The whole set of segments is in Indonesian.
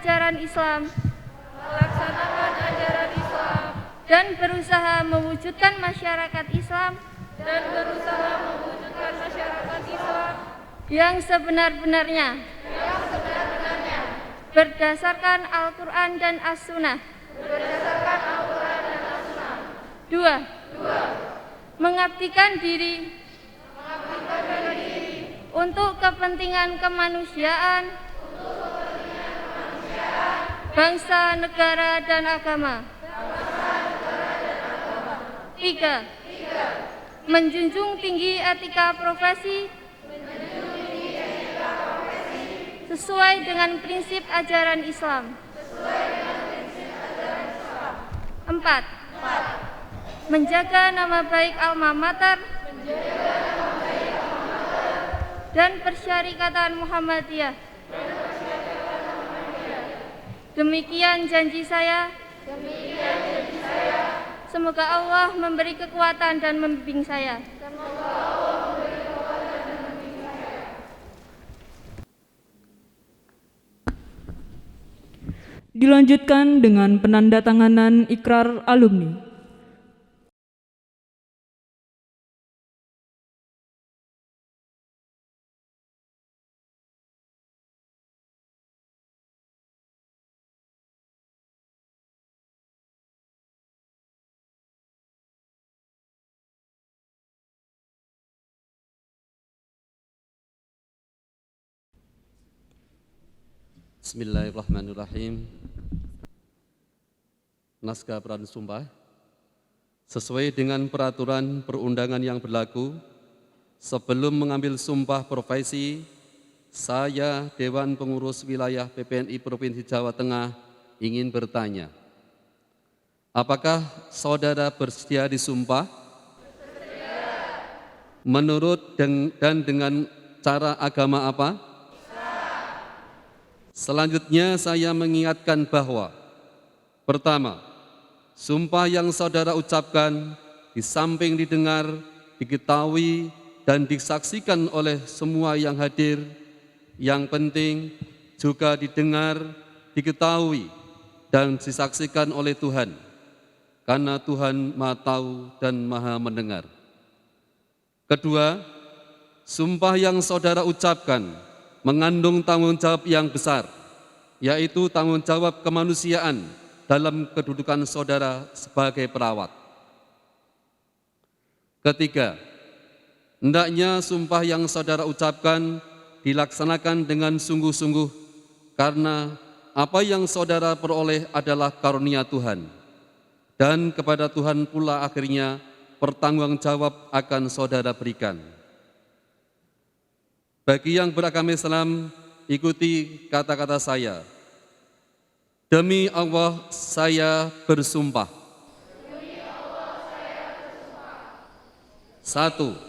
ajaran Islam dan berusaha mewujudkan masyarakat Islam yang sebenar-benarnya berdasarkan Al-Quran dan As-Sunnah. 2. Mengabdikan diri untuk kepentingan kemanusiaan, bangsa, negara, dan agama. 3. Menjunjung tinggi etika profesi sesuai dengan prinsip ajaran Islam. 4. Menjaga nama baik alma mater dan Persyarikatan Muhammadiyah. Demikian janji saya. Semoga Allah memberi kekuatan dan membimbing saya. Dilanjutkan dengan penandatanganan ikrar alumni. Bismillahirrahmanirrahim. Naskah peran sumpah. Sesuai dengan peraturan perundangan yang berlaku, sebelum mengambil sumpah profesi, saya Dewan Pengurus Wilayah PPNI Provinsi Jawa Tengah ingin bertanya, apakah saudara bersedia disumpah? Menurut dan dengan cara agama apa? Selanjutnya saya mengingatkan bahwa pertama, sumpah yang saudara ucapkan di samping didengar, diketahui, dan disaksikan oleh semua yang hadir, yang penting juga didengar, diketahui, dan disaksikan oleh Tuhan, karena Tuhan Maha Tahu dan Maha Mendengar. Kedua, sumpah yang saudara ucapkan mengandung tanggung jawab yang besar, yaitu tanggung jawab kemanusiaan dalam kedudukan saudara sebagai perawat. Ketiga, hendaknya sumpah yang saudara ucapkan dilaksanakan dengan sungguh-sungguh, karena apa yang saudara peroleh adalah karunia Tuhan, dan kepada Tuhan pula akhirnya pertanggung jawab akan saudara berikan. Bagi yang beragama Islam, ikuti kata-kata saya. Demi Allah saya bersumpah. 1.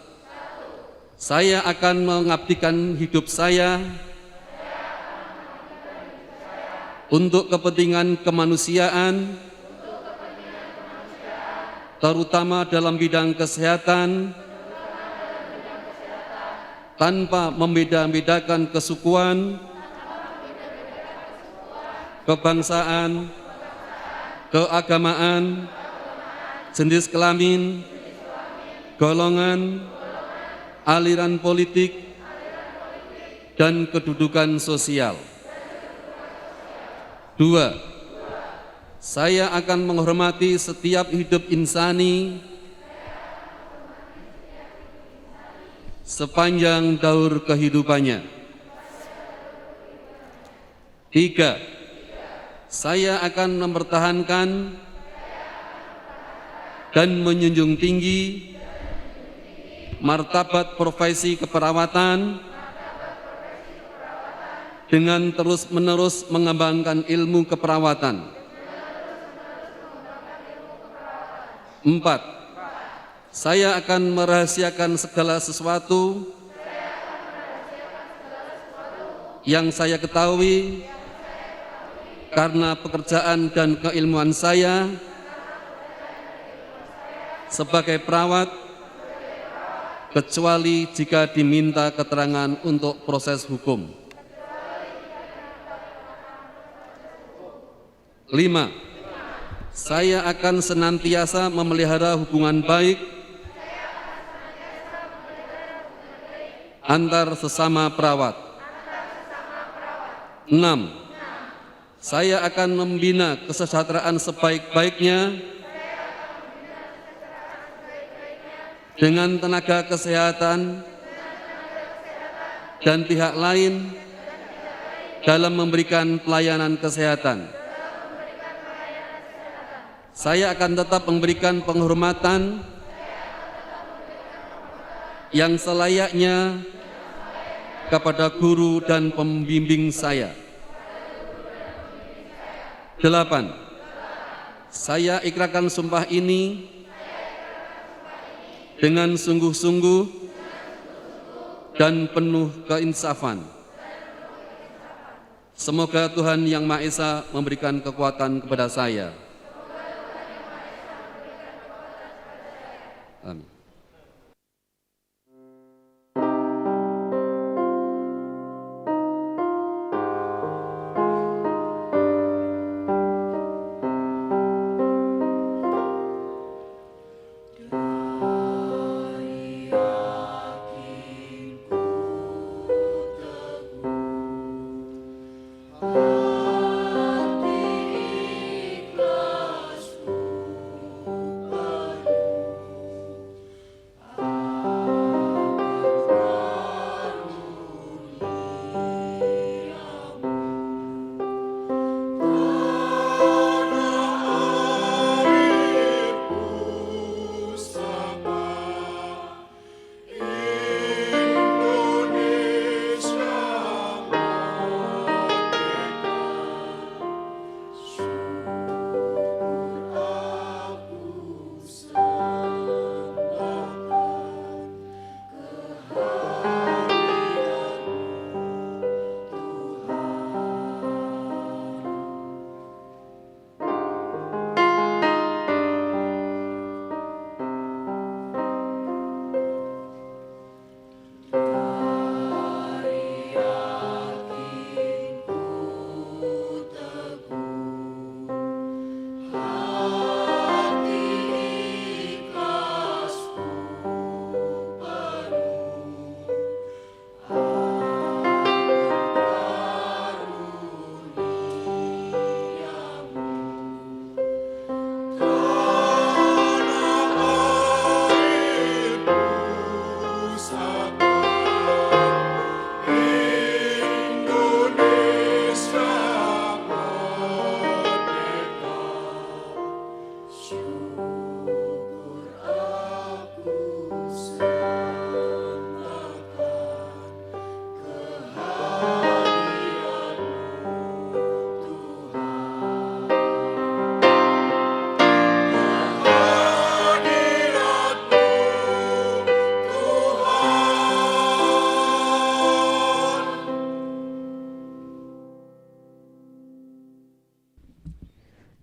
Saya akan mengabdikan hidup saya untuk kepentingan kemanusiaan, terutama dalam bidang kesehatan, tanpa membeda-bedakan kesukuan, kebangsaan, keagamaan, jenis kelamin, golongan, aliran politik, dan kedudukan sosial. 2. Saya akan menghormati setiap hidup insani sepanjang daur kehidupannya. 3. Saya akan mempertahankan dan menjunjung tinggi martabat profesi keperawatan dengan terus-menerus mengembangkan ilmu keperawatan. 4. Saya akan merahasiakan segala sesuatu yang saya ketahui karena pekerjaan dan keilmuan saya sebagai perawat, kecuali jika diminta keterangan untuk proses hukum. 5. Saya akan senantiasa memelihara hubungan baik antar sesama perawat. 6. Saya akan membina kesejahteraan sebaik-baiknya dengan tenaga kesehatan dan pihak lain dalam memberikan pelayanan kesehatan. Saya akan tetap memberikan penghormatan yang selayaknya kepada guru dan pembimbing saya. 8. Saya ikrarkan sumpah ini dengan sungguh-sungguh dan penuh keinsafan. Semoga Tuhan Yang Maha Esa memberikan kekuatan kepada saya. Amin.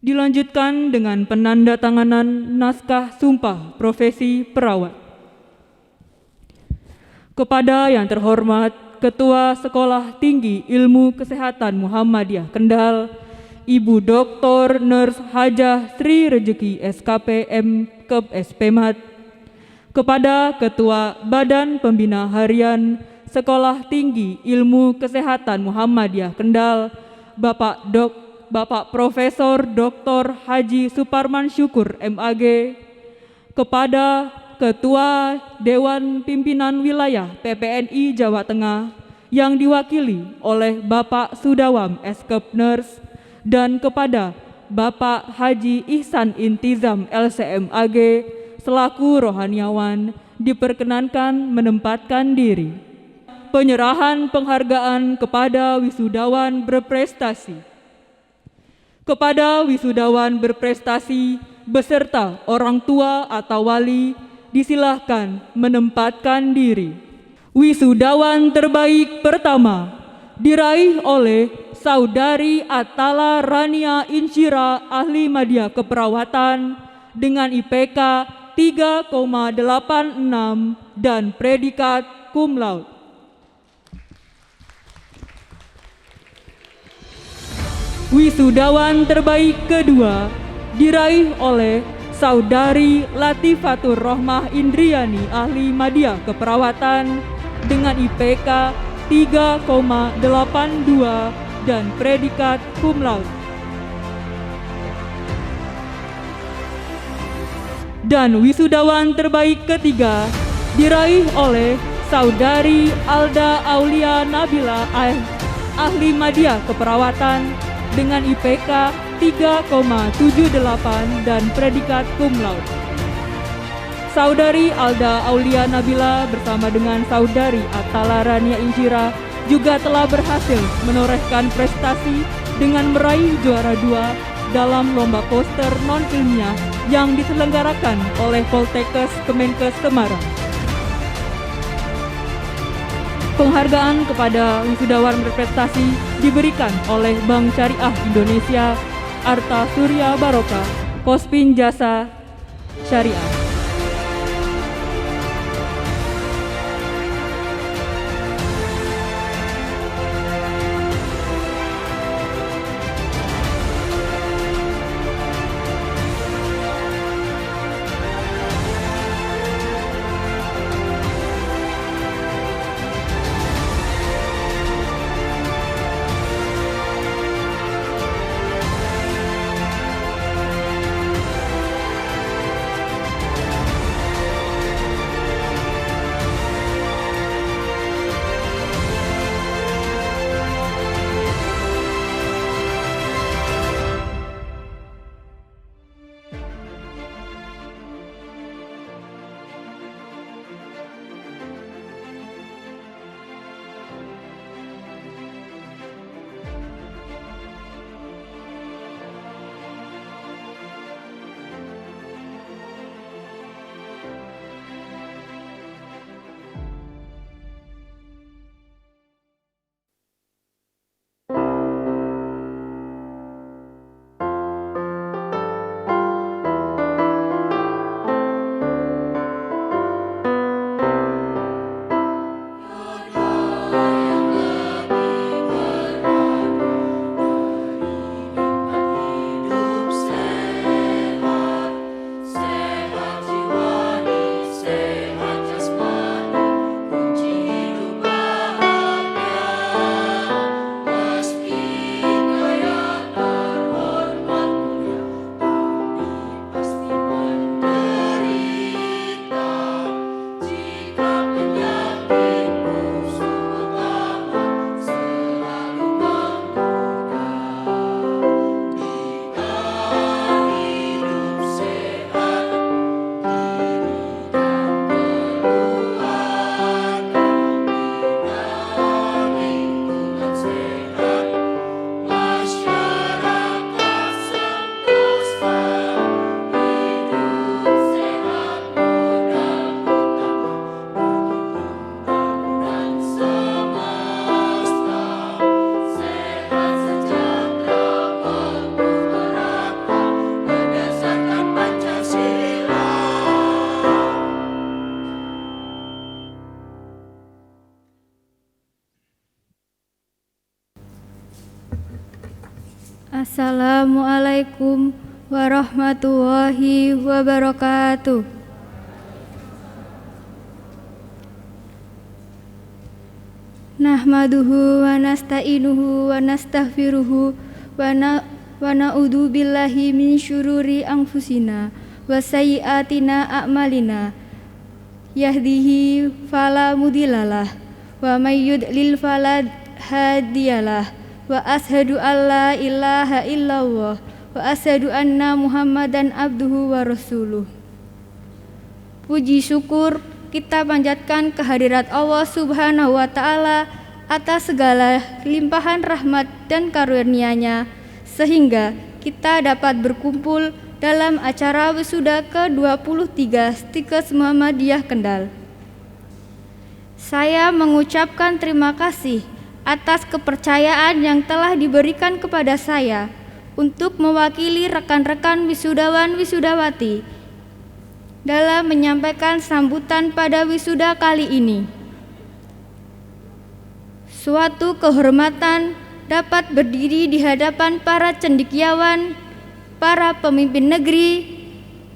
Dilanjutkan dengan penandatanganan naskah sumpah profesi perawat. Kepada yang terhormat Ketua Sekolah Tinggi Ilmu Kesehatan Muhammadiyah Kendal, Ibu Dr. Nurse Hajah Sri Rejeki SKP M.Kep SPMat, kepada Ketua Badan Pembina Harian Sekolah Tinggi Ilmu Kesehatan Muhammadiyah Kendal, Bapak Profesor Dr. Haji Suparman Syukur MAG, kepada Ketua Dewan Pimpinan Wilayah PPNI Jawa Tengah yang diwakili oleh Bapak Sudawam Eskep Nurse, dan kepada Bapak Haji Ihsan Intizam LCMAG selaku rohaniawan diperkenankan menempatkan diri. Penyerahan penghargaan kepada wisudawan berprestasi. Kepada wisudawan berprestasi beserta orang tua atau wali disilahkan menempatkan diri. Wisudawan terbaik pertama diraih oleh Saudari Atala Rania Insyira, ahli media keperawatan dengan IPK 3,86 dan predikat cum laude. Wisudawan terbaik kedua diraih oleh Saudari Latifatur Rohmah Indriani, ahli Madya Keperawatan dengan IPK 3,82 dan predikat cum laude. Dan wisudawan terbaik ketiga diraih oleh Saudari Alda Aulia Nabila, ahli Madya Keperawatan dengan IPK 3,78 dan predikat cum laude. Saudari Alda Aulia Nabila bersama dengan Saudari Atala Rania Injira juga telah berhasil menorehkan prestasi dengan meraih juara 2 dalam lomba poster non-ilmiah yang diselenggarakan oleh Poltekkes Kemenkes Semarang. Penghargaan kepada wisudawan berprestasi diberikan oleh Bank Syariah Indonesia, Arta Surya Baroka, Kospin Jasa Syariah. Assalamualaikum warahmatullahi wabarakatuh. Nahmaduhu wa nasta'inuhu wa nastaghfiruhu wa na'udzu billahi min syururi anfusina wa sayyiatina a'malina. Yahdihi fala mudhillalah wa may yudlil fala hadiyalah. Wa ashadu an la ilaha illallah wa ashadu anna Muhammadan abduhu wa rasuluh. Puji syukur kita panjatkan kehadirat Allah Subhanahu wa Ta'ala atas segala limpahan rahmat dan karunia-Nya, sehingga kita dapat berkumpul dalam acara wisuda ke-23 Stikes Muhammadiyah Kendal. Saya mengucapkan terima kasih atas kepercayaan yang telah diberikan kepada saya untuk mewakili rekan-rekan wisudawan wisudawati dalam menyampaikan sambutan pada wisuda kali ini. Suatu kehormatan dapat berdiri di hadapan para cendekiawan, para pemimpin negeri,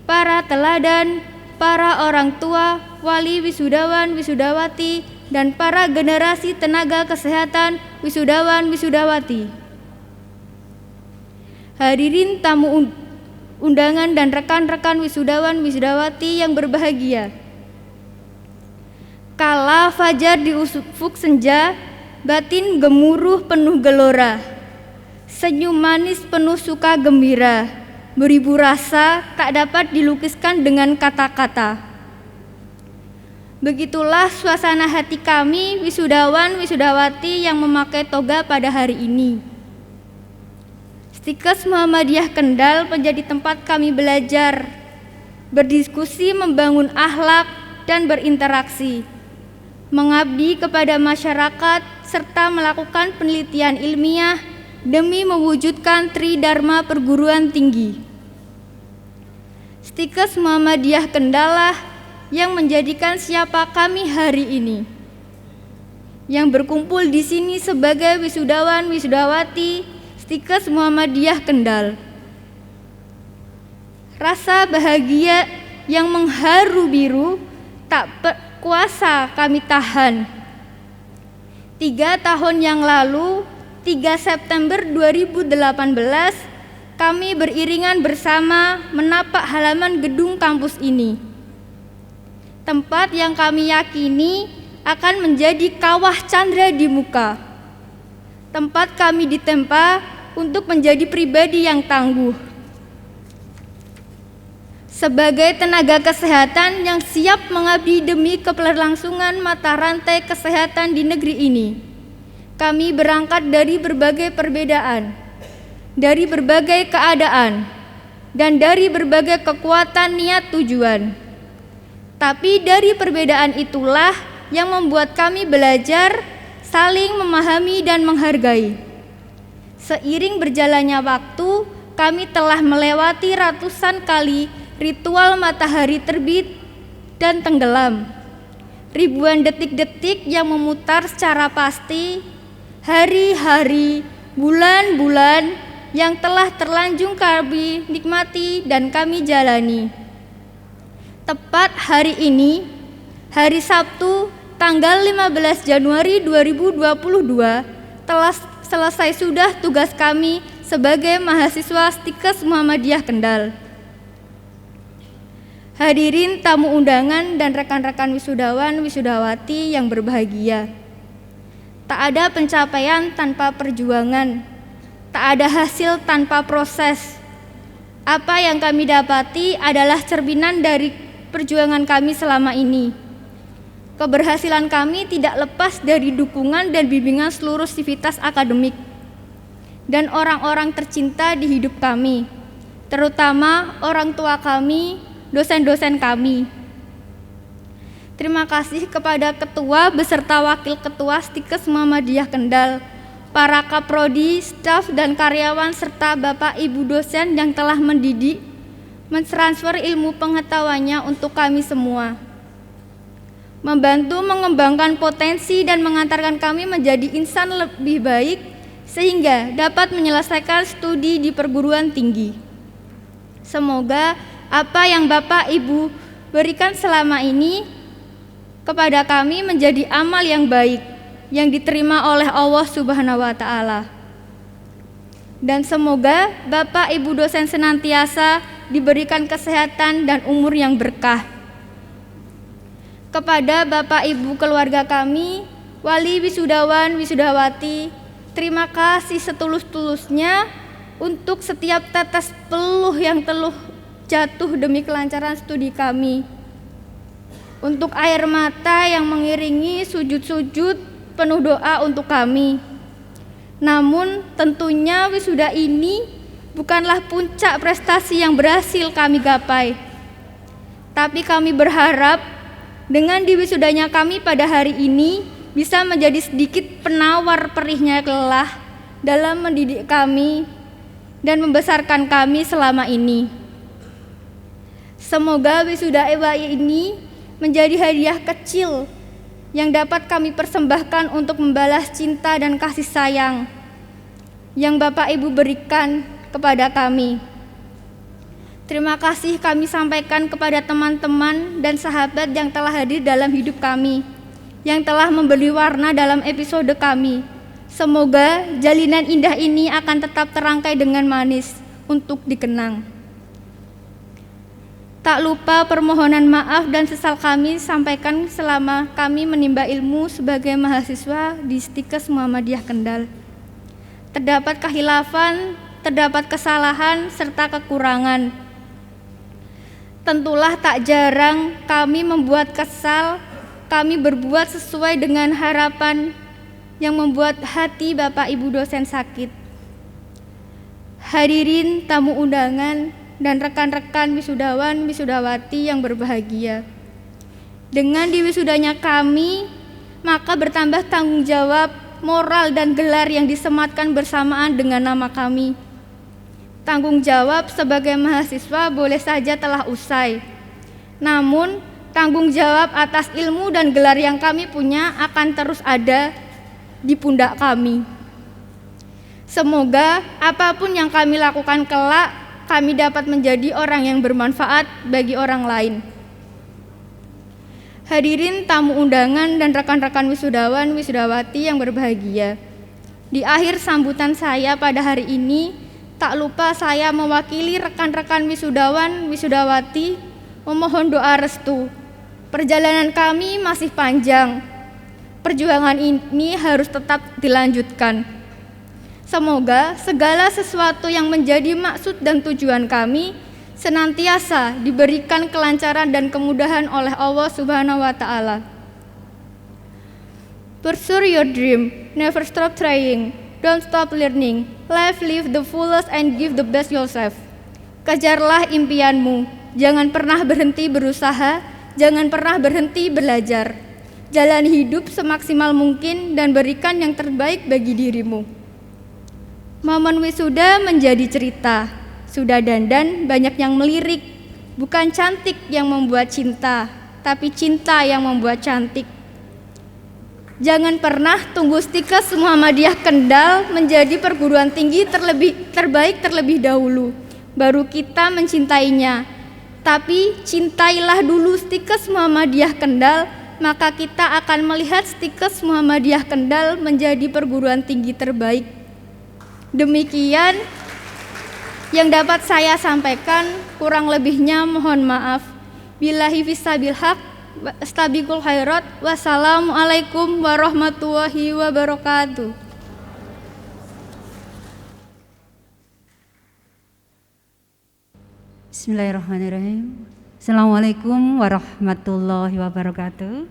para teladan, para orang tua, wali wisudawan, wisudawati, dan para generasi tenaga kesehatan, wisudawan, wisudawati. Hadirin tamu undangan dan rekan-rekan wisudawan, wisudawati yang berbahagia. Kala fajar di ufuk senja, batin gemuruh penuh gelora, senyum manis penuh suka gembira, beribu rasa tak dapat dilukiskan dengan kata-kata. Begitulah suasana hati kami wisudawan wisudawati yang memakai toga pada hari ini. Stikes Muhammadiyah Kendal menjadi tempat kami belajar, berdiskusi, membangun akhlak, dan berinteraksi, mengabdi kepada masyarakat, serta melakukan penelitian ilmiah demi mewujudkan Tridharma perguruan tinggi. Stikes Muhammadiyah Kendal yang menjadikan siapa kami hari ini, yang berkumpul di sini sebagai wisudawan wisudawati Stikes Muhammadiyah Kendal. Rasa bahagia yang mengharu biru tak kuasa kami tahan. 3 tahun yang lalu, 3 September 2018, kami beriringan bersama menapak halaman gedung kampus ini. Tempat yang kami yakini akan menjadi kawah candra di muka. Tempat kami ditempa untuk menjadi pribadi yang tangguh. Sebagai tenaga kesehatan yang siap mengabdi demi keberlangsungan mata rantai kesehatan di negeri ini, kami berangkat dari berbagai perbedaan, dari berbagai keadaan, dan dari berbagai kekuatan niat tujuan. Tapi dari perbedaan itulah yang membuat kami belajar, saling memahami dan menghargai. Seiring berjalannya waktu, kami telah melewati ratusan kali ritual matahari terbit dan tenggelam, ribuan detik-detik yang memutar secara pasti, hari-hari, bulan-bulan yang telah terlanjung kami nikmati dan kami jalani. Tepat hari ini, hari Sabtu, tanggal 15 Januari 2022, telah selesai sudah tugas kami sebagai mahasiswa Stikes Muhammadiyah Kendal. Hadirin tamu undangan dan rekan-rekan wisudawan wisudawati yang berbahagia. Tak ada pencapaian tanpa perjuangan, tak ada hasil tanpa proses. Apa yang kami dapati adalah cerminan dari perjuangan kami selama ini. Keberhasilan kami tidak lepas dari dukungan dan bimbingan seluruh sivitas akademik dan orang-orang tercinta di hidup kami, terutama orang tua kami, dosen-dosen kami. Terima kasih kepada Ketua beserta Wakil Ketua Stikes Muhammadiyah Kendal, para kaprodi, staf dan karyawan, serta Bapak Ibu dosen yang telah mendidik, mentransfer ilmu pengetahuannya untuk kami semua, membantu mengembangkan potensi dan mengantarkan kami menjadi insan lebih baik sehingga dapat menyelesaikan studi di perguruan tinggi. Semoga apa yang Bapak Ibu berikan selama ini kepada kami menjadi amal yang baik yang diterima oleh Allah Subhanahu wa Ta'ala. Dan semoga Bapak Ibu dosen senantiasa diberikan kesehatan dan umur yang berkah. Kepada Bapak Ibu keluarga kami, wali wisudawan wisudawati, terima kasih setulus-tulusnya untuk setiap tetes peluh yang telah jatuh demi kelancaran studi kami, untuk air mata yang mengiringi sujud-sujud penuh doa untuk kami. Namun tentunya wisuda ini bukanlah puncak prestasi yang berhasil kami gapai, tapi kami berharap dengan diwisudanya kami pada hari ini bisa menjadi sedikit penawar perihnya lelah dalam mendidik kami dan membesarkan kami selama ini. Semoga wisuda EWAI ini menjadi hadiah kecil yang dapat kami persembahkan untuk membalas cinta dan kasih sayang yang Bapak Ibu berikan kepada kami. Terima kasih kami sampaikan kepada teman-teman dan sahabat yang telah hadir dalam hidup kami, yang telah memberi warna dalam episode kami. Semoga jalinan indah ini akan tetap terangkai dengan manis untuk dikenang. Tak lupa permohonan maaf dan sesal kami sampaikan selama kami menimba ilmu sebagai mahasiswa di Stikes Muhammadiyah Kendal. Terdapat khilafan, terdapat kesalahan serta kekurangan. Tentulah tak jarang kami membuat kesal, kami berbuat sesuai dengan harapan yang membuat hati Bapak Ibu dosen sakit. Hadirin tamu undangan dan rekan-rekan wisudawan wisudawati yang berbahagia. Dengan diwisudanya kami, maka bertambah tanggung jawab, moral dan gelar yang disematkan bersamaan dengan nama kami. Tanggung jawab sebagai mahasiswa boleh saja telah usai. Namun, tanggung jawab atas ilmu dan gelar yang kami punya akan terus ada di pundak kami. Semoga apapun yang kami lakukan kelak, kami dapat menjadi orang yang bermanfaat bagi orang lain. Hadirin tamu undangan dan rekan-rekan wisudawan wisudawati yang berbahagia. Di akhir sambutan saya pada hari ini, tak lupa saya mewakili rekan-rekan wisudawan wisudawati memohon doa restu. Perjalanan kami masih panjang. Perjuangan ini harus tetap dilanjutkan. Semoga segala sesuatu yang menjadi maksud dan tujuan kami senantiasa diberikan kelancaran dan kemudahan oleh Allah Subhanahu wa Ta'ala. Pursue your dream, never stop trying, don't stop learning, live the fullest and give the best yourself. Kejarlah impianmu, jangan pernah berhenti berusaha, jangan pernah berhenti belajar. Jalani hidup semaksimal mungkin dan berikan yang terbaik bagi dirimu. Momen wisuda menjadi cerita. Sudah dandan banyak yang melirik. Bukan cantik yang membuat cinta, tapi cinta yang membuat cantik. Jangan pernah tunggu Stikes Muhammadiyah Kendal menjadi perguruan tinggi terbaik terlebih dahulu, baru kita mencintainya. Tapi cintailah dulu Stikes Muhammadiyah Kendal, maka kita akan melihat Stikes Muhammadiyah Kendal menjadi perguruan tinggi terbaik. Demikian yang dapat saya sampaikan, kurang lebihnya mohon maaf. Billahi fissabil haq. Astabiqul khairat. Wassalamualaikum warahmatullahi wabarakatuh. Bismillahirrahmanirrahim. Assalamualaikum warahmatullahi wabarakatuh.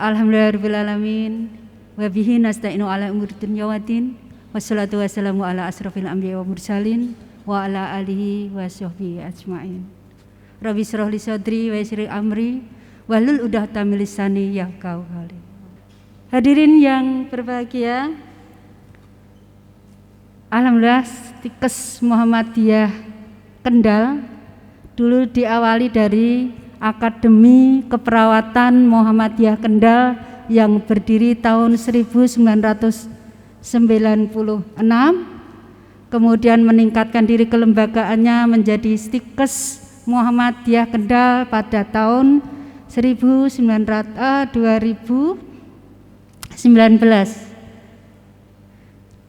Alhamdulillahirabbil alamin wa bihi nasta'inu ala umuri dunya waddin. Wassalatu wassalamu ala asrofil anbiya wa mursalin wa ala alihi wa sahbihi ajma'in. Rabbi shrah li sadri wa yassir amri wahlul 'uqdatam min lisani yafqahu qawli. Hadirin yang berbahagia, alhamdulillah Stikes Muhammadiyah Kendal dulu diawali dari Akademi Keperawatan Muhammadiyah Kendal yang berdiri tahun 1996, kemudian meningkatkan diri kelembagaannya menjadi Stikes Muhammadiyah Kendal pada tahun 2019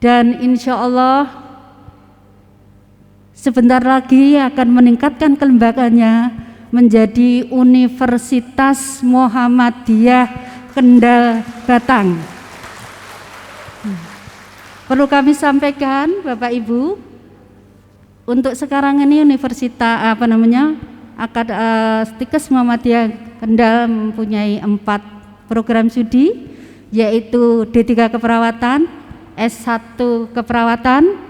dan insya Allah sebentar lagi akan meningkatkan kelembagaannya menjadi Universitas Muhammadiyah Kendal Batang. Perlu kami sampaikan Bapak Ibu, untuk sekarang ini Universitas Stikes Muhammadiyah Kendal mempunyai 4 program studi, yaitu D3 Keperawatan, S1 Keperawatan,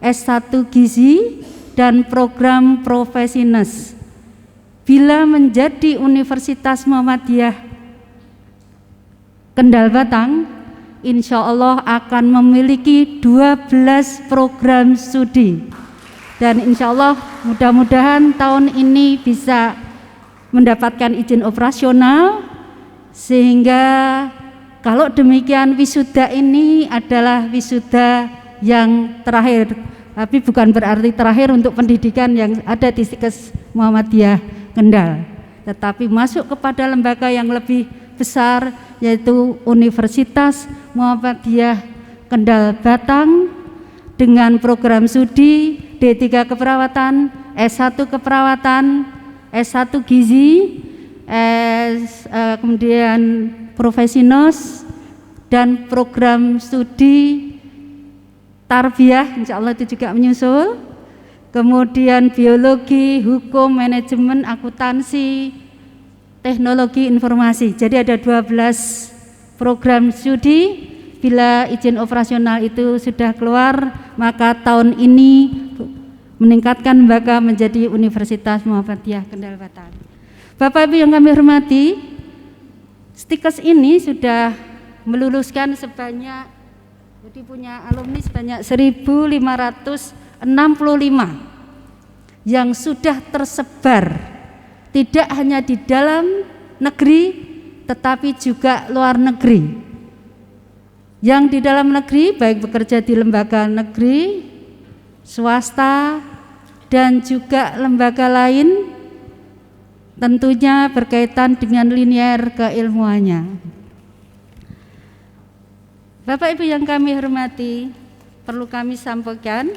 S1 Gizi, dan program Profesinas. Bila menjadi Universitas Muhammadiyah Kendal Batang, insya Allah akan memiliki 12 program studi. Dan insya Allah mudah-mudahan tahun ini bisa mendapatkan izin operasional sehingga Kalau demikian wisuda ini adalah wisuda yang terakhir, tapi bukan berarti terakhir untuk pendidikan yang ada di Stikes Muhammadiyah Kendal, tetapi masuk kepada lembaga yang lebih besar, yaitu Universitas Muhammadiyah Kendal Batang dengan program studi D3 Keperawatan, S1 Keperawatan, S1 Gizi, kemudian Profesinos, dan program studi Tarbiyah, insya Allah itu juga menyusul, kemudian biologi, hukum, manajemen, akuntansi, teknologi informasi. Jadi ada 12 program studi. Bila izin operasional itu sudah keluar, maka tahun ini meningkatkan lembaga menjadi Universitas Muhammadiyah Kendal Batang. Bapak Ibu yang kami hormati, Stikes ini sudah meluluskan sebanyak, jadi punya alumni sebanyak 1.565 yang sudah tersebar tidak hanya di dalam negeri tetapi juga luar negeri. Yang di dalam negeri baik bekerja di lembaga negeri, swasta, dan juga lembaga lain, tentunya berkaitan dengan linear keilmuannya. Bapak Ibu yang kami hormati, perlu kami sampaikan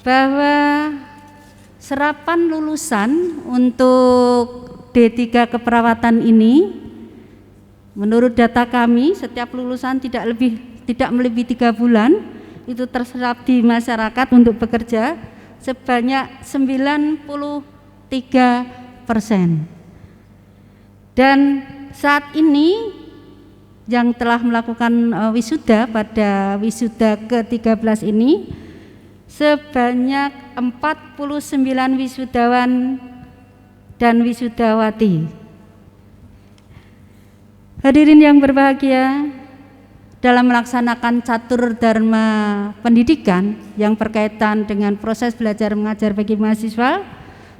bahwa serapan lulusan untuk D3 keperawatan ini, menurut data kami, setiap lulusan tidak melebihi 3 bulan itu terserap di masyarakat untuk bekerja sebanyak 93%. Dan saat ini yang telah melakukan wisuda pada wisuda ke-13 ini sebanyak 49 wisudawan dan wisudawati. Hadirin yang berbahagia, dalam melaksanakan catur dharma pendidikan yang berkaitan dengan proses belajar mengajar bagi mahasiswa,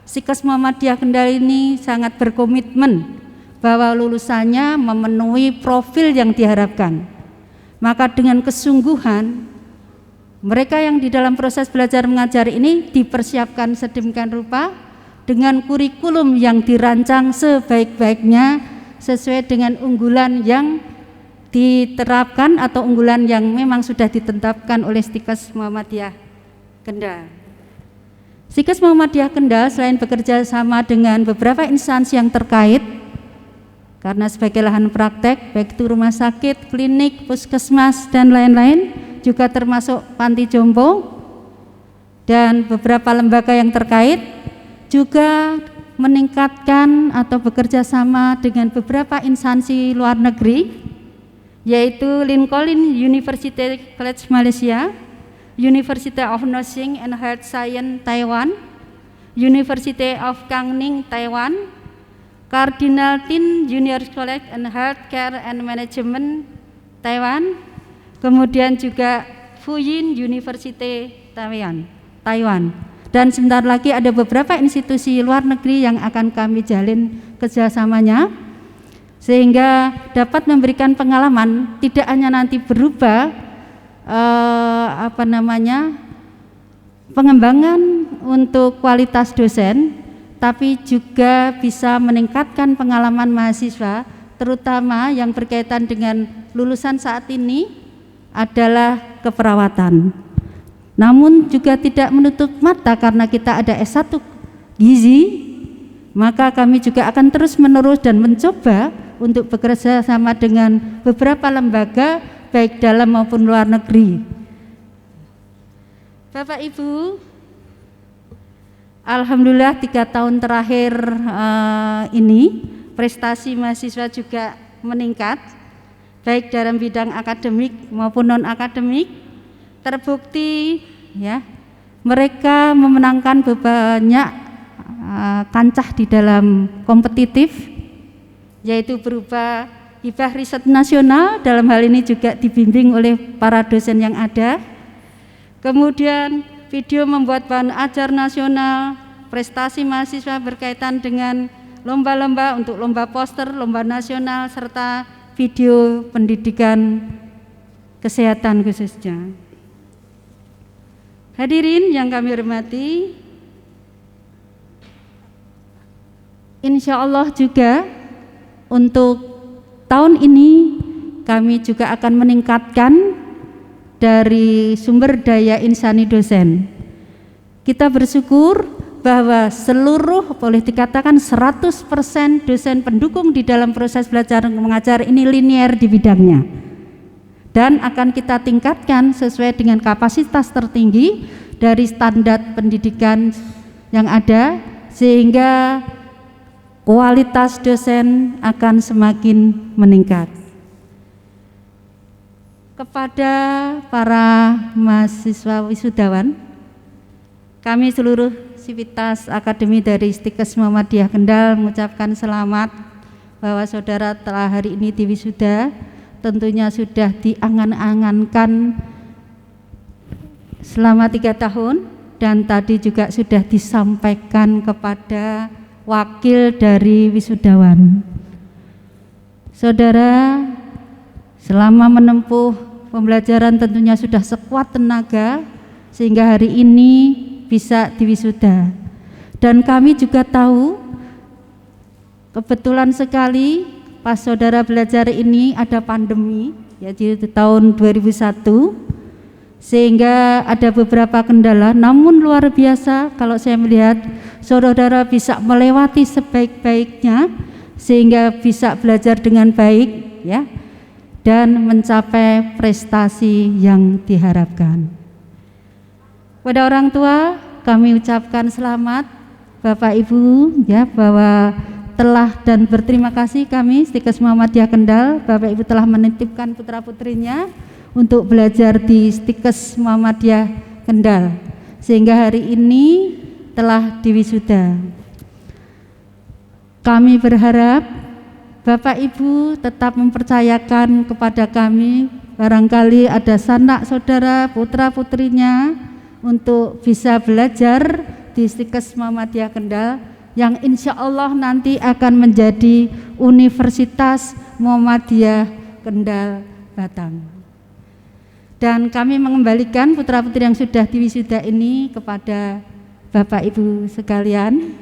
Stikes Muhammadiyah Kendal ini sangat berkomitmen bahwa lulusannya memenuhi profil yang diharapkan. Maka dengan kesungguhan mereka yang di dalam proses belajar mengajar ini dipersiapkan sedemikian rupa dengan kurikulum yang dirancang sebaik-baiknya sesuai dengan unggulan yang diterapkan atau unggulan yang memang sudah ditetapkan oleh Stikes Muhammadiyah Kendal. Stikes Muhammadiyah Kendal selain bekerja sama dengan beberapa instansi yang terkait, karena sebagai lahan praktek baik itu rumah sakit, klinik, puskesmas, dan lain-lain, juga termasuk panti jompo dan beberapa lembaga yang terkait, juga meningkatkan atau bekerja sama dengan beberapa instansi luar negeri, yaitu Lincoln University College Malaysia, University of Nursing and Health Science Taiwan, University of Kangning Taiwan, Cardinal Tin Junior College and Healthcare and Management Taiwan, kemudian juga Fuyin University Taiwan. Dan sebentar lagi ada beberapa institusi luar negeri yang akan kami jalin kerjasamanya, sehingga dapat memberikan pengalaman tidak hanya nanti berubah pengembangan untuk kualitas dosen, tapi juga bisa meningkatkan pengalaman mahasiswa, terutama yang berkaitan dengan lulusan saat ini adalah keperawatan. Namun juga tidak menutup mata karena kita ada S1 Gizi, maka kami juga akan terus menerus dan mencoba untuk bekerja sama dengan beberapa lembaga baik dalam maupun luar negeri. Bapak Ibu, alhamdulillah 3 tahun terakhir ini prestasi mahasiswa juga meningkat baik dalam bidang akademik maupun non akademik. Terbukti ya, mereka memenangkan banyak kancah di dalam kompetitif, yaitu berupa hibah riset nasional, dalam hal ini juga dibimbing oleh para dosen yang ada. Kemudian video membuat bahan ajar nasional, prestasi mahasiswa berkaitan dengan lomba-lomba untuk lomba poster, lomba nasional, serta video pendidikan kesehatan khususnya. Hadirin yang kami hormati, insya Allah juga untuk tahun ini kami juga akan meningkatkan dari sumber daya insani dosen. Kita bersyukur bahwa seluruh, boleh dikatakan 100% dosen pendukung di dalam proses belajar mengajar ini linear di bidangnya, dan akan kita tingkatkan sesuai dengan kapasitas tertinggi dari standar pendidikan yang ada, sehingga kualitas dosen akan semakin meningkat. Kepada para mahasiswa wisudawan, kami seluruh sivitas akademi dari Istikes Muhammadiyah Kendal mengucapkan selamat bahwa saudara telah hari ini diwisuda. Tentunya sudah diangan-angankan selama 3 tahun, dan tadi juga sudah disampaikan kepada wakil dari wisudawan. Saudara selama menempuh pembelajaran tentunya sudah sekuat tenaga sehingga hari ini bisa diwisuda. Dan kami juga tahu kebetulan sekali pas saudara belajar ini ada pandemi, yaitu tahun 2001, sehingga ada beberapa kendala, namun luar biasa kalau saya melihat saudara bisa melewati sebaik-baiknya sehingga bisa belajar dengan baik, ya, dan mencapai prestasi yang diharapkan. Pada orang tua kami ucapkan selamat Bapak Ibu, ya, bahwa telah dan berterima kasih kami Istikes Muhammadiyah Kendal, Bapak Ibu telah menitipkan putra-putrinya untuk belajar di Istikes Muhammadiyah Kendal sehingga hari ini telah diwisuda. Kami berharap Bapak Ibu tetap mempercayakan kepada kami, barangkali ada sanak saudara putra-putrinya untuk bisa belajar di Istikes Muhammadiyah Kendal yang insya Allah nanti akan menjadi Universitas Muhammadiyah Kendal Batang. Dan kami mengembalikan putra-putri yang sudah diwisuda ini kepada Bapak Ibu sekalian,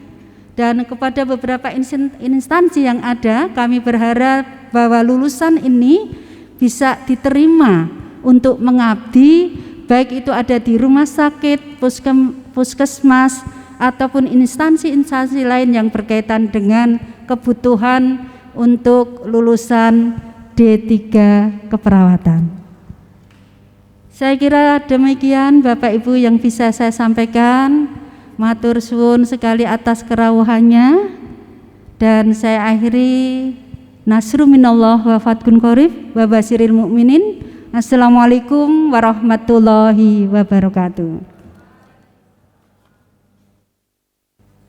dan kepada beberapa instansi yang ada, kami berharap bahwa lulusan ini bisa diterima untuk mengabdi, baik itu ada di rumah sakit, puskesmas, ataupun instansi-instansi lain yang berkaitan dengan kebutuhan untuk lulusan D3 keperawatan. Saya kira demikian Bapak Ibu yang bisa saya sampaikan. Matur suwun sekali atas kerawuhannya, dan saya akhiri nasru minallah wa fatkun qorib wa basyiril mu'minin. Assalamualaikum warahmatullahi wabarakatuh.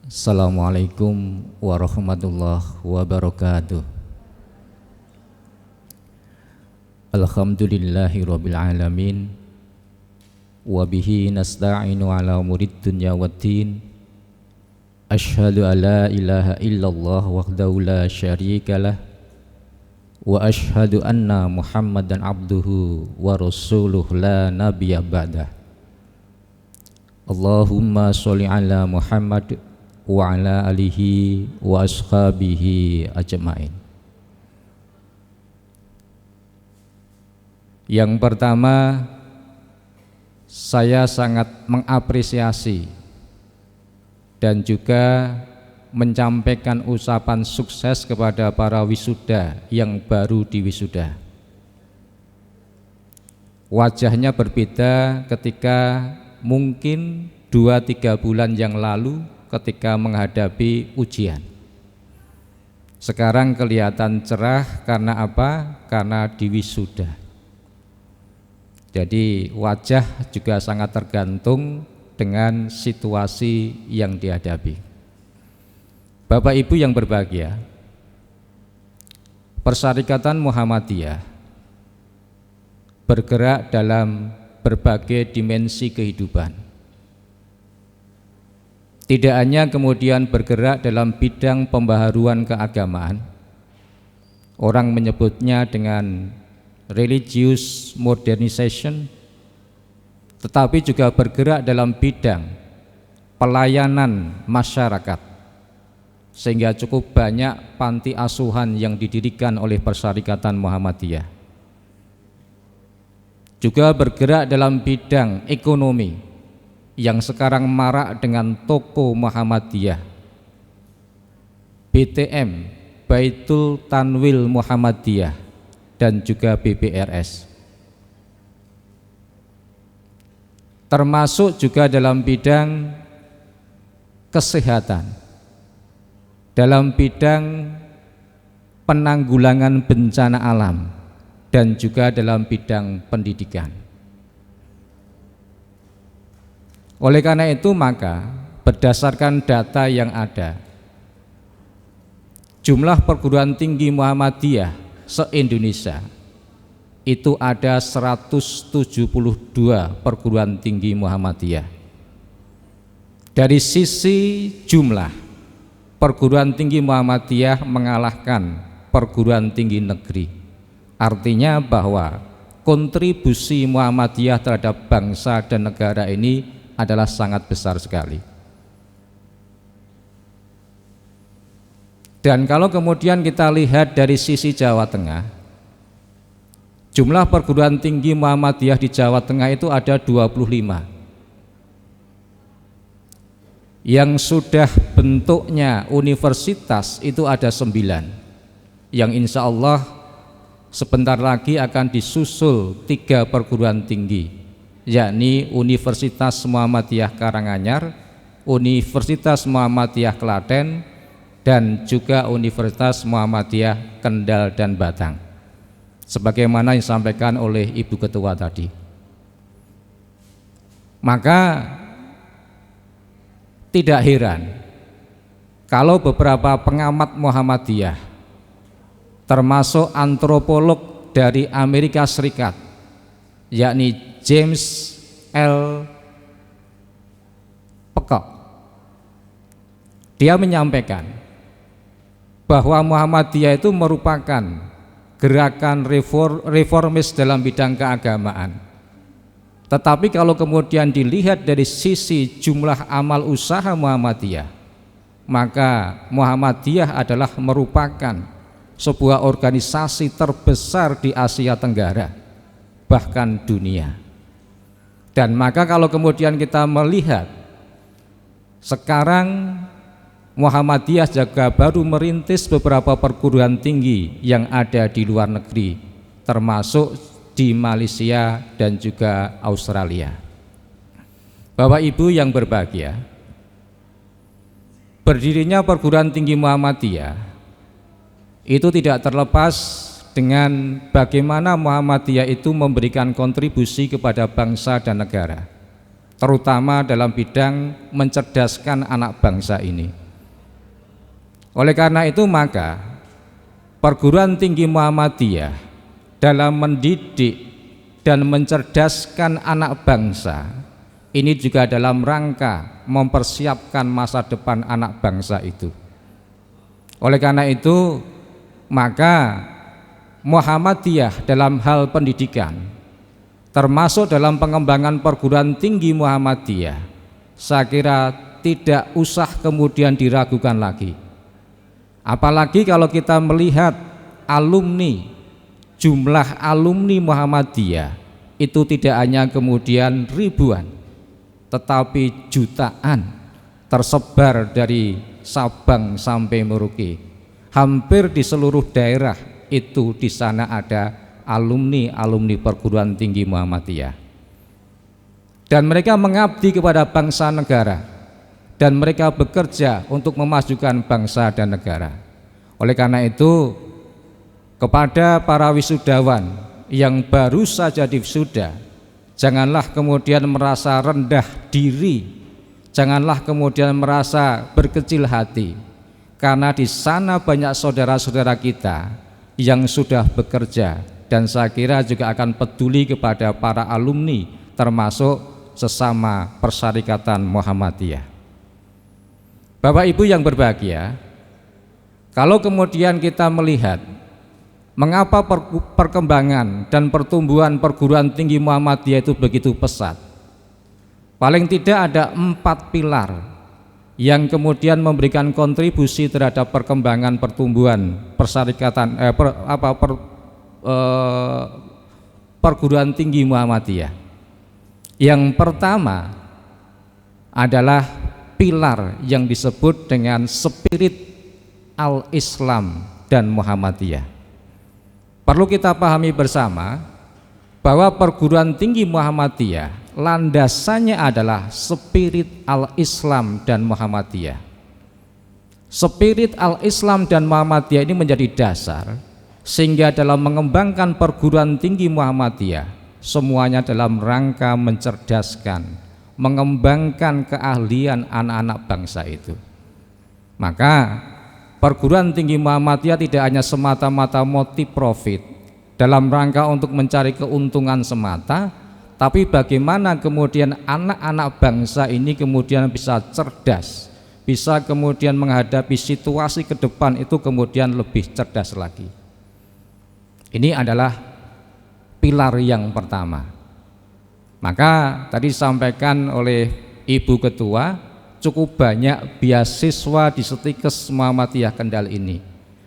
Assalamualaikum warahmatullahi wabarakatuh. Alhamdulillahi rabbil alamin, wa bihi nasta'inu ala umurid dunya waddin. Asyhadu an la ilaha illallah wahdahu la syarikalah, wa asyhadu anna Muhammadan abduhu wa rasuluh la nabiyya ba'dah. Allahumma sholli ala Muhammad wa ala alihi wa ashabihi ajma'in. Yang pertama, saya sangat mengapresiasi dan juga menyampaikan ucapan sukses kepada para wisuda yang baru diwisuda. Wajahnya berbeda ketika mungkin 2-3 bulan yang lalu ketika menghadapi ujian. Sekarang kelihatan cerah karena apa? Karena diwisuda. Jadi wajah juga sangat tergantung dengan situasi yang dihadapi. Bapak Ibu yang berbahagia, Persyarikatan Muhammadiyah bergerak dalam berbagai dimensi kehidupan. Tidak hanya kemudian bergerak dalam bidang pembaharuan keagamaan, Orang menyebutnya dengan religious modernization, tetapi juga bergerak dalam bidang pelayanan masyarakat, sehingga cukup banyak panti asuhan yang didirikan oleh Persyarikatan Muhammadiyah. Juga bergerak dalam bidang ekonomi yang sekarang marak dengan toko Muhammadiyah, BTM, Baitul Tanwil Muhammadiyah, dan juga BBRS. Termasuk juga dalam bidang kesehatan, dalam bidang penanggulangan bencana alam, dan juga dalam bidang pendidikan. Oleh karena itu maka berdasarkan data yang ada, jumlah perguruan tinggi Muhammadiyah se-Indonesia itu ada 172 perguruan tinggi Muhammadiyah. Dari sisi jumlah, perguruan tinggi Muhammadiyah mengalahkan perguruan tinggi negeri. Artinya bahwa kontribusi Muhammadiyah terhadap bangsa dan negara ini adalah sangat besar sekali. Dan kalau kemudian kita lihat dari sisi Jawa Tengah, jumlah perguruan tinggi Muhammadiyah di Jawa Tengah itu ada 25. Yang sudah bentuknya universitas itu ada 9, yang insya Allah sebentar lagi akan disusul 3 perguruan tinggi, yakni Universitas Muhammadiyah Karanganyar, Universitas Muhammadiyah Klaten, dan juga Universitas Muhammadiyah Kendal dan Batang, sebagaimana yang disampaikan oleh Ibu Ketua tadi. Maka tidak heran kalau beberapa pengamat Muhammadiyah, termasuk antropolog dari Amerika Serikat, yakni James L. Peacock, dia menyampaikan bahwa Muhammadiyah itu merupakan gerakan reformis dalam bidang keagamaan. Tetapi kalau kemudian dilihat dari sisi jumlah amal usaha Muhammadiyah, maka Muhammadiyah adalah merupakan sebuah organisasi terbesar di Asia Tenggara, bahkan dunia. Dan maka kalau kemudian kita melihat sekarang Muhammadiyah juga baru merintis beberapa perguruan tinggi yang ada di luar negeri, termasuk di Malaysia dan juga Australia. Bapak Ibu yang berbahagia, berdirinya perguruan tinggi Muhammadiyah itu tidak terlepas dengan bagaimana Muhammadiyah itu memberikan kontribusi kepada bangsa dan negara, terutama dalam bidang mencerdaskan anak bangsa ini. Oleh karena itu maka perguruan tinggi Muhammadiyah dalam mendidik dan mencerdaskan anak bangsa ini juga dalam rangka mempersiapkan masa depan anak bangsa itu. Oleh karena itu maka Muhammadiyah dalam hal pendidikan, termasuk dalam pengembangan perguruan tinggi Muhammadiyah, saya kira tidak usah kemudian diragukan lagi. Apalagi kalau kita melihat alumni, jumlah alumni Muhammadiyah itu tidak hanya kemudian ribuan, tetapi jutaan tersebar dari Sabang sampai Merauke. Hampir di seluruh daerah itu di sana ada alumni perguruan tinggi Muhammadiyah. Dan mereka mengabdi kepada bangsa negara, dan mereka bekerja untuk memajukan bangsa dan negara. Oleh karena itu, kepada para wisudawan yang baru saja diwisuda, janganlah kemudian merasa rendah diri, janganlah kemudian merasa berkecil hati, karena di sana banyak saudara-saudara kita yang sudah bekerja, dan saya kira juga akan peduli kepada para alumni, termasuk sesama Persyarikatan Muhammadiyah. Bapak Ibu yang berbahagia, kalau kemudian kita melihat Mengapa perkembangan dan pertumbuhan perguruan tinggi Muhammadiyah itu begitu pesat? Paling tidak ada 4 pilar yang kemudian memberikan kontribusi terhadap perkembangan pertumbuhan perguruan tinggi Muhammadiyah. Yang pertama adalah pilar yang disebut dengan spirit al-Islam dan Muhammadiyah. Perlu kita pahami bersama bahwa perguruan tinggi Muhammadiyah landasannya adalah spirit al-Islam dan Muhammadiyah. Spirit al-Islam dan Muhammadiyah ini menjadi dasar sehingga dalam mengembangkan perguruan tinggi Muhammadiyah semuanya dalam rangka mencerdaskan, mengembangkan keahlian anak-anak bangsa itu. Maka perguruan tinggi Muhammadiyah tidak hanya semata-mata motif profit dalam rangka untuk mencari keuntungan semata, tapi bagaimana kemudian anak-anak bangsa ini kemudian bisa cerdas, bisa kemudian menghadapi situasi ke depan itu kemudian lebih cerdas lagi. Ini adalah pilar yang pertama. Maka tadi disampaikan oleh Ibu Ketua, cukup banyak beasiswa di Stikes Muhammadiyah Kendal ini,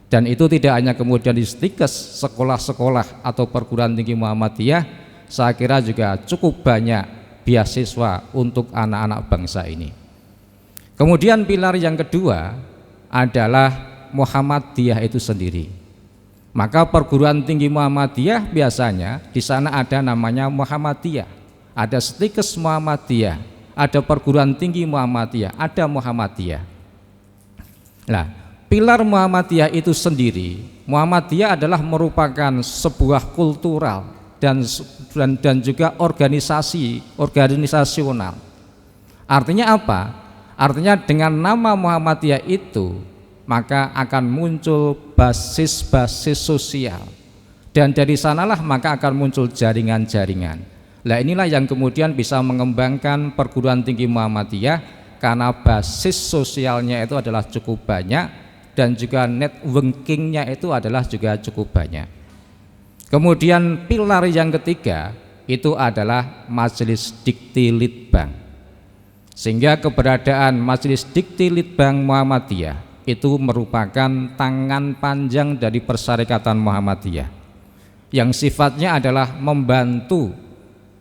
dan itu tidak hanya kemudian di Stikes, sekolah-sekolah atau perguruan tinggi Muhammadiyah, saya kira juga cukup banyak beasiswa untuk anak-anak bangsa ini. Kemudian pilar yang kedua adalah Muhammadiyah itu sendiri. Maka perguruan tinggi Muhammadiyah biasanya di sana ada namanya Muhammadiyah, ada Stikes Muhammadiyah, ada perguruan tinggi Muhammadiyah, ada Muhammadiyah. Nah, pilar Muhammadiyah itu sendiri, Muhammadiyah adalah merupakan sebuah kultural dan juga organisasional. Artinya apa? Artinya dengan nama Muhammadiyah itu maka akan muncul basis-basis sosial, dan dari sanalah maka akan muncul jaringan-jaringan. Nah, inilah yang kemudian bisa mengembangkan perguruan tinggi Muhammadiyah karena basis sosialnya itu adalah cukup banyak dan juga networkingnya itu adalah juga cukup banyak. Kemudian pilar yang ketiga itu adalah Majelis Dikti Litbang, sehingga keberadaan Majelis Dikti Litbang Muhammadiyah itu merupakan tangan panjang dari Persyarikatan Muhammadiyah yang sifatnya adalah membantu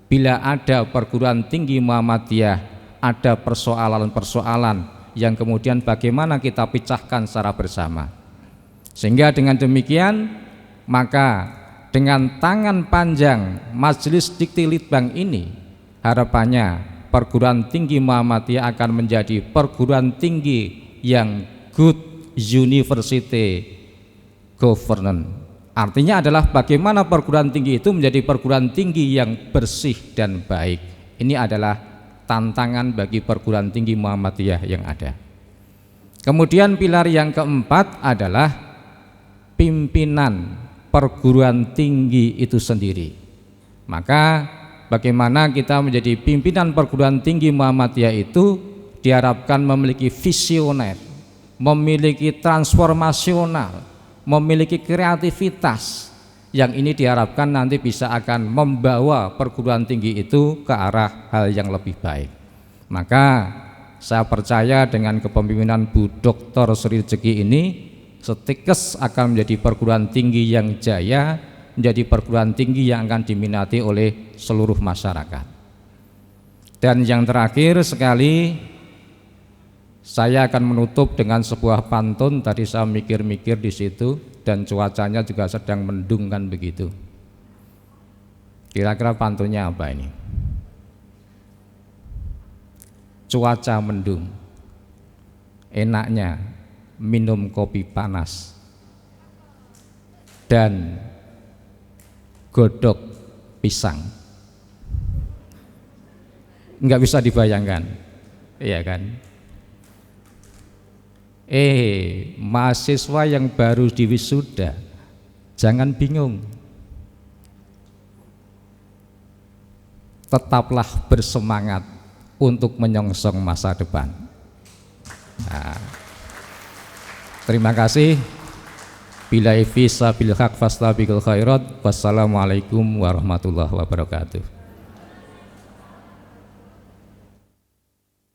bila ada perguruan tinggi Muhammadiyah ada persoalan-persoalan yang kemudian bagaimana kita pecahkan secara bersama. Sehingga dengan demikian maka dengan tangan panjang Majelis Dikti Litbang ini harapannya perguruan tinggi Muhammadiyah akan menjadi perguruan tinggi yang good university governance. Artinya adalah bagaimana perguruan tinggi itu menjadi perguruan tinggi yang bersih dan baik. Ini adalah tantangan bagi perguruan tinggi Muhammadiyah yang ada. Kemudian pilar yang keempat adalah pimpinan perguruan tinggi itu sendiri. Maka bagaimana kita menjadi pimpinan perguruan tinggi Muhammadiyah itu diharapkan memiliki visioner, memiliki transformasional, memiliki kreativitas yang ini diharapkan nanti bisa akan membawa perguruan tinggi itu ke arah hal yang lebih baik. Maka saya percaya dengan kepemimpinan Bu Dr. Sri Rejeki ini Stikes akan menjadi perguruan tinggi yang jaya, menjadi perguruan tinggi yang akan diminati oleh seluruh masyarakat. Dan yang terakhir sekali, saya akan menutup dengan sebuah pantun. Tadi saya mikir-mikir di situ dan cuacanya juga sedang mendung kan begitu. Kira-kira pantunnya apa ini? Cuaca mendung, enaknya minum kopi panas dan godok pisang. Enggak bisa dibayangkan, iya kan? Mahasiswa yang baru diwisuda, jangan bingung, tetaplah bersemangat untuk menyongsong masa depan. Nah, terima kasih. Bila ifisa bil haq fastabiqul khairat. Wassalamualaikum warahmatullahi wabarakatuh.